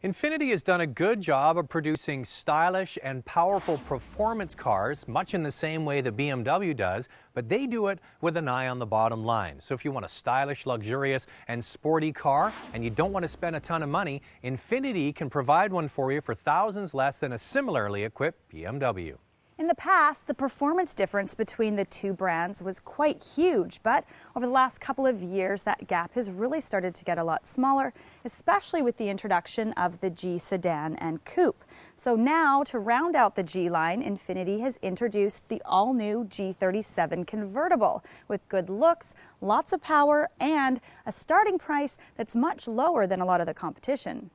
Infiniti has done a good job of producing stylish and powerful performance cars, much in the same way that BMW does, but they do it with an eye on the bottom line. So if you want a stylish, luxurious, and sporty car, and you don't want to spend a ton of money, Infiniti can provide one for you for thousands less than a similarly equipped BMW. In the past, the performance difference between the two brands was quite huge, but over the last couple of years, that gap has really started to get a lot smaller, especially with the introduction of the G sedan and coupe. So now, to round out the G line, Infiniti has introduced the all-new G37 convertible with good looks, lots of power, and a starting price that's much lower than a lot of the competition.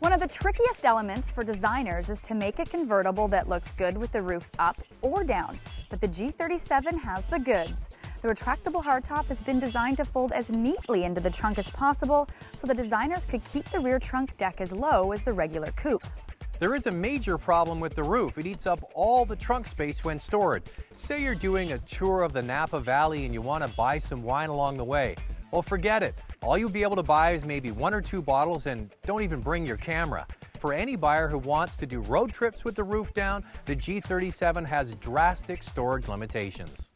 One of the trickiest elements for designers is to make a convertible that looks good with the roof up or down, but the G37 has the goods. The retractable hardtop has been designed to fold as neatly into the trunk as possible, so the designers could keep the rear trunk deck as low as the regular coupe. There is a major problem with the roof. It eats up all the trunk space when stored. Say you're doing a tour of the Napa Valley and you want to buy some wine along the way. Well, forget it. All you'll be able to buy is maybe 1 or 2 bottles, and don't even bring your camera. For any buyer who wants to do road trips with the roof down, the G37 has drastic storage limitations.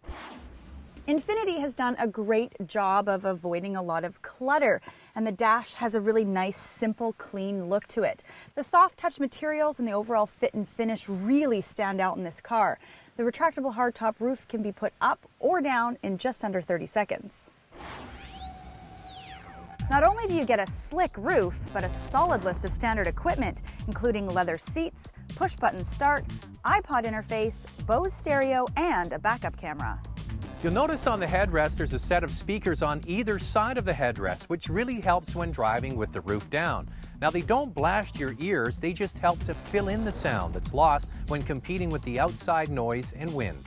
Infiniti has done a great job of avoiding a lot of clutter, and the dash has a really nice, simple, clean look to it. The soft touch materials and the overall fit and finish really stand out in this car. The retractable hardtop roof can be put up or down in just under 30 seconds. Not only do you get a slick roof, but a solid list of standard equipment, including leather seats, push-button start, iPod interface, Bose stereo, and a backup camera. You'll notice on the headrest there's a set of speakers on either side of the headrest, which really helps when driving with the roof down. Now, they don't blast your ears, they just help to fill in the sound that's lost when competing with the outside noise and wind.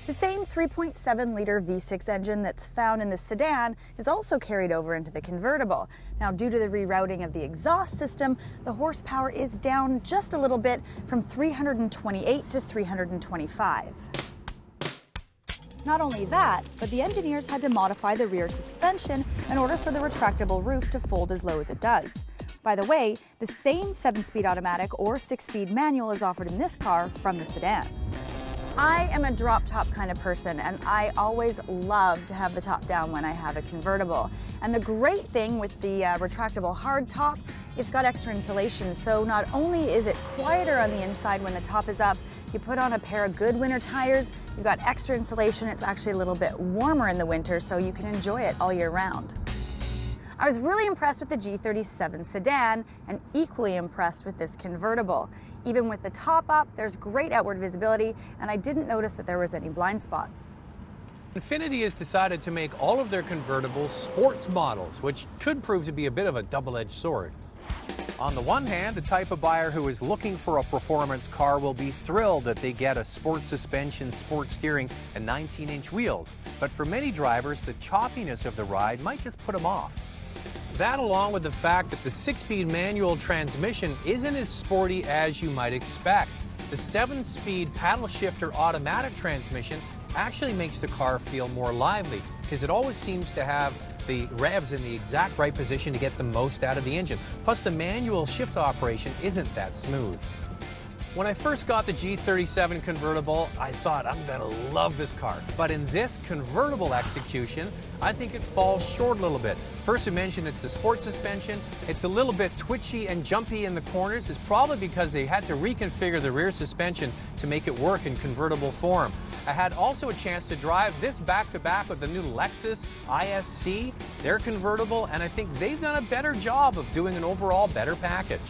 The same 3.7-liter V6 engine that's found in the sedan is also carried over into the convertible. Now, due to the rerouting of the exhaust system, the horsepower is down just a little bit from 328 to 325. Not only that, but the engineers had to modify the rear suspension in order for the retractable roof to fold as low as it does. By the way, the same 7-speed automatic or 6-speed manual is offered in this car from the sedan. I am a drop-top kind of person, and I always love to have the top down when I have a convertible. And the great thing with the retractable hardtop, it's got extra insulation, so not only is it quieter on the inside when the top is up, you put on a pair of good winter tires, you've got extra insulation, it's actually a little bit warmer in the winter, so you can enjoy it all year round. I was really impressed with the G37 sedan and equally impressed with this convertible. Even with the top up, there's great outward visibility, and I didn't notice that there was any blind spots. Infiniti has decided to make all of their convertibles sports models, which could prove to be a bit of a double-edged sword. On the one hand, the type of buyer who is looking for a performance car will be thrilled that they get a sports suspension, sports steering, and 19-inch wheels. But for many drivers, the choppiness of the ride might just put them off. That, along with the fact that the 6-speed manual transmission isn't as sporty as you might expect. The 7-speed paddle shifter automatic transmission actually makes the car feel more lively, because it always seems to have the revs in the exact right position to get the most out of the engine. Plus, the manual shift operation isn't that smooth. When I first got the G37 convertible, I thought, I'm going to love this car. But in this convertible execution, I think it falls short a little bit. First, I mentioned it's the sport suspension. It's a little bit twitchy and jumpy in the corners. It's probably because they had to reconfigure the rear suspension to make it work in convertible form. I had also a chance to drive this back-to-back with the new Lexus ISC, their convertible, and I think they've done a better job of doing an overall better package.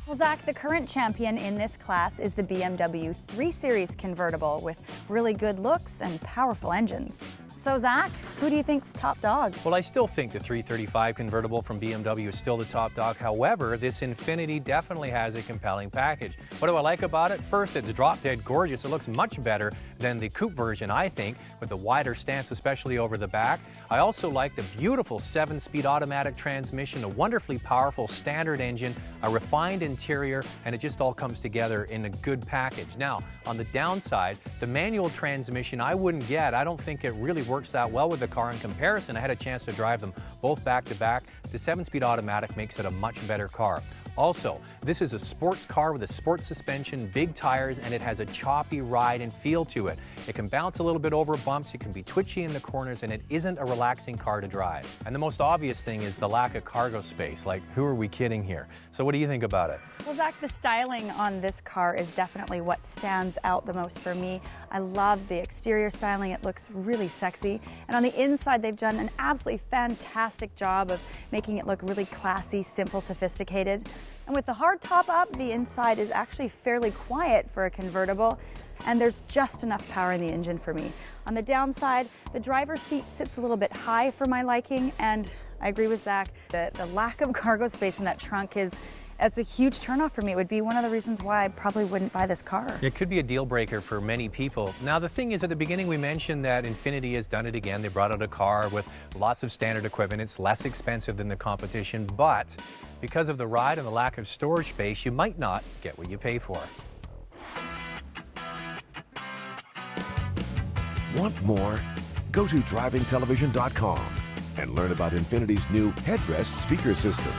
Well, Zach, the current champion in this class is the BMW 3 Series convertible with really good looks and powerful engines. So Zach, who do you think's top dog? Well, I still think the 335 convertible from BMW is still the top dog. However, this Infiniti definitely has a compelling package. What do I like about it? First, it's drop dead gorgeous. It looks much better than the coupe version, I think, with the wider stance, especially over the back. I also like the beautiful 7-speed automatic transmission, a wonderfully powerful standard engine, a refined interior, and it just all comes together in a good package. Now, on the downside, the manual transmission I wouldn't get. I don't think it really works that well with the car in comparison. I had a chance to drive them both back to back. The 7-speed automatic makes it a much better car. Also, this is a sports car with a sports suspension, big tires, and it has a choppy ride and feel to it. It can bounce a little bit over bumps, it can be twitchy in the corners, and it isn't a relaxing car to drive. And the most obvious thing is the lack of cargo space. Like, who are we kidding here? So what do you think about it? Well, Zach, the styling on this car is definitely what stands out the most for me. I love the exterior styling. It looks really sexy. And on the inside, they've done an absolutely fantastic job of making it look really classy, simple, sophisticated. And with the hard top up, the inside is actually fairly quiet for a convertible, and there's just enough power in the engine for me. On the downside, the driver's seat sits a little bit high for my liking, and I agree with Zach. The lack of cargo space in that trunk it's a huge turnoff for me. It would be one of the reasons why I probably wouldn't buy this car. It could be a deal breaker for many people. Now, the thing is, at the beginning we mentioned that Infiniti has done it again. They brought out a car with lots of standard equipment. It's less expensive than the competition, but because of the ride and the lack of storage space, you might not get what you pay for. Want more? Go to drivingtelevision.com and learn about Infiniti's new headrest speaker system.